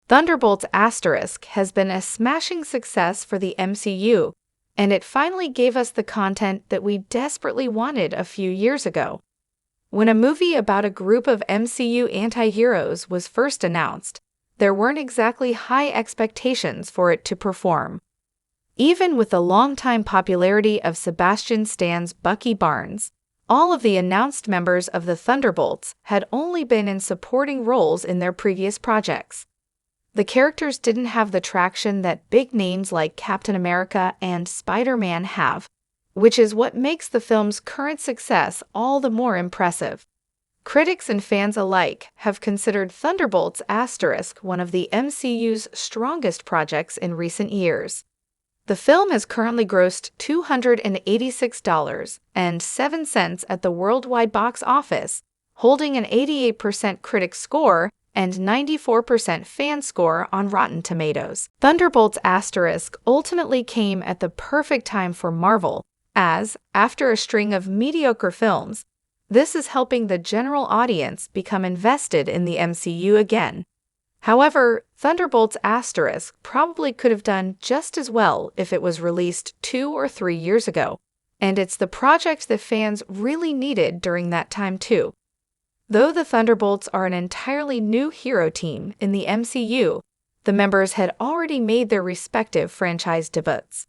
Thunderbolts Asterisk has been a smashing success for the MCU, and it finally gave us the content that we desperately wanted a few years ago. When a movie about a group of MCU anti-heroes was first announced, there weren't exactly high expectations for it to perform. Even with the longtime popularity of Sebastian Stan's Bucky Barnes, all of the announced members of the Thunderbolts had only been in supporting roles in their previous projects. The characters didn't have the traction that big names like Captain America and Spider-Man have, which is what makes the film's current success all the more impressive. Critics and fans alike have considered Thunderbolts Asterisk one of the MCU's strongest projects in recent years. The film has currently grossed $286.07 at the worldwide box office, holding an 88% critic score and 94% fan score on Rotten Tomatoes. Thunderbolts Asterisk ultimately came at the perfect time for Marvel, as, after a string of mediocre films, this is helping the general audience become invested in the MCU again. However, Thunderbolts Asterisk probably could have done just as well if it was released 2 or 3 years ago, and it's the project that fans really needed during that time too. Though the Thunderbolts are an entirely new hero team in the MCU, the members had already made their respective franchise debuts.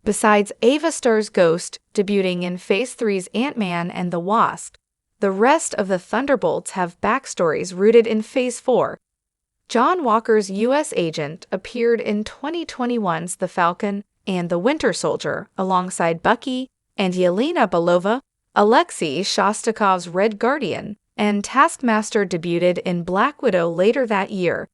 Besides Ava Starr's Ghost debuting in Phase 3's Ant-Man and the Wasp, the rest of the Thunderbolts have backstories rooted in Phase 4. John Walker's U.S. agent appeared in 2021's The Falcon and the Winter Soldier alongside Bucky and Yelena Belova, Alexei Shostakov's Red Guardian, and Taskmaster debuted in Black Widow later that year.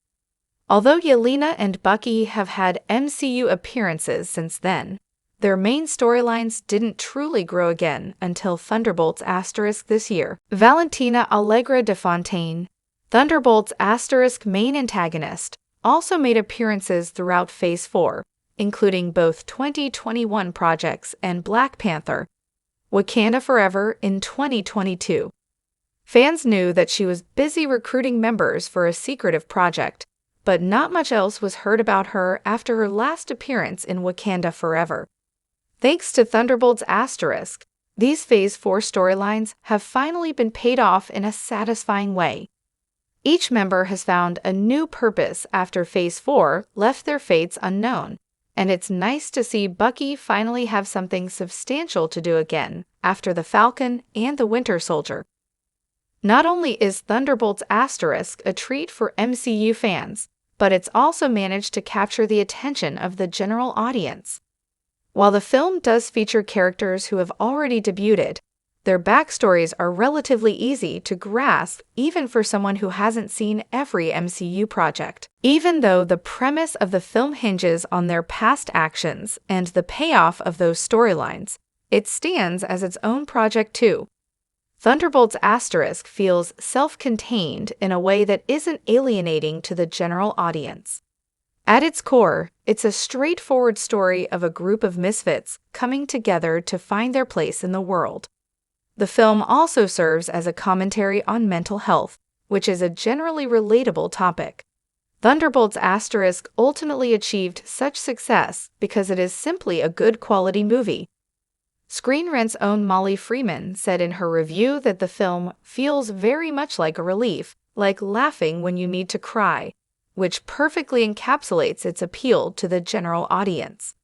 Although Yelena and Bucky have had MCU appearances since then, their main storylines didn't truly grow again until Thunderbolts Asterisk this year. Valentina Allegra de Fontaine, Thunderbolts Asterisk main antagonist, also made appearances throughout Phase 4, including both 2021 projects and Black Panther: Wakanda Forever in 2022. Fans knew that she was busy recruiting members for a secretive project, but not much else was heard about her after her last appearance in Wakanda Forever. Thanks to Thunderbolts Asterisk, these Phase 4 storylines have finally been paid off in a satisfying way. Each member has found a new purpose after Phase 4 left their fates unknown, and it's nice to see Bucky finally have something substantial to do again after the Falcon and the Winter Soldier. Not only is Thunderbolts Asterisk a treat for MCU fans, but it's also managed to capture the attention of the general audience. While the film does feature characters who have already debuted, their backstories are relatively easy to grasp even for someone who hasn't seen every MCU project. Even though the premise of the film hinges on their past actions and the payoff of those storylines, it stands as its own project too. Thunderbolts Asterisk feels self-contained in a way that isn't alienating to the general audience. At its core, it's a straightforward story of a group of misfits coming together to find their place in the world. The film also serves as a commentary on mental health, which is a generally relatable topic. Thunderbolts Asterisk ultimately achieved such success because it is simply a good quality movie. Screen Rant's own Molly Freeman said in her review that the film feels very much like a relief, like laughing when you need to cry, which perfectly encapsulates its appeal to the general audience.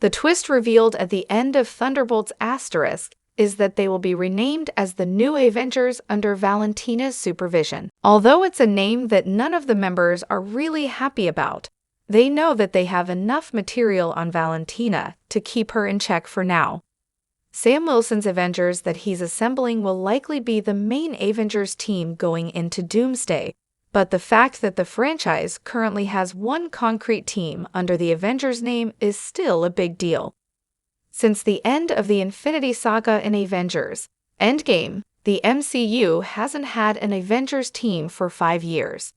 The twist revealed at the end of Thunderbolts Asterisk is that they will be renamed as the New Avengers under Valentina's supervision. Although it's a name that none of the members are really happy about, they know that they have enough material on Valentina to keep her in check for now. Sam Wilson's Avengers that he's assembling will likely be the main Avengers team going into Doomsday, but the fact that the franchise currently has one concrete team under the Avengers name is still a big deal. Since the end of the Infinity Saga in Avengers Endgame, the MCU hasn't had an Avengers team for 5 years.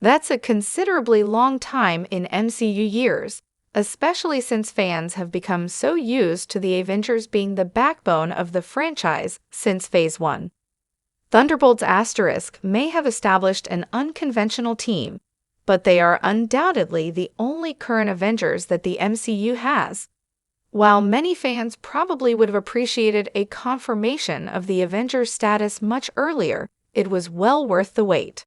That's a considerably long time in MCU years, especially since fans have become so used to the Avengers being the backbone of the franchise since Phase 1. Thunderbolts Asterisk may have established an unconventional team, but they are undoubtedly the only current Avengers that the MCU has. While many fans probably would have appreciated a confirmation of the Avengers' status much earlier, it was well worth the wait.